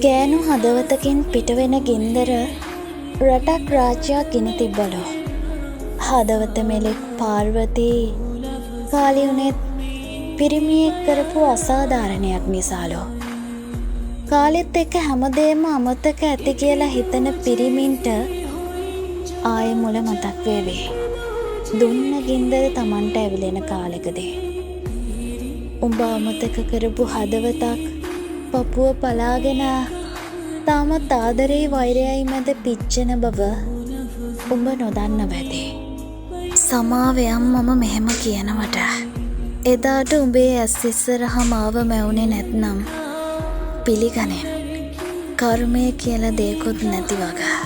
ගෑනු හදවතකින් පිටවෙන ගින්දර රටක් රාජ්‍යයක් ගෙන තිබ්බලු. හදවත මෙලෙක් පාර්වතී කාලියුනෙත් පිරිමියෙක් කරපු අසාධාරණයක් නිසාලු. කාලෙත් එක්ක හැමදේම අමතක ඇති කියලා හිතන පිරිමින්ට ආයෙ මුල මතක් වේවි. දුන්න ගින්දර Tamanට ඇවිලෙන කාලෙකදී. උඹ අමතක කරපු හදවතක් පපුව පලාගෙන තාමත් ආදරේ වෛරයයි මැද පිච්චෙන බව උඹ නොදන්න බැදී. සමාවයම් මම මෙහෙම කියනවට. එදාට උඹේ ඇස් ඉස්සරහම ආව මැවුනේ නැත්නම් පිළිගනෙන්. කර්මය කියලා දෙයක්වත් නැති වගා.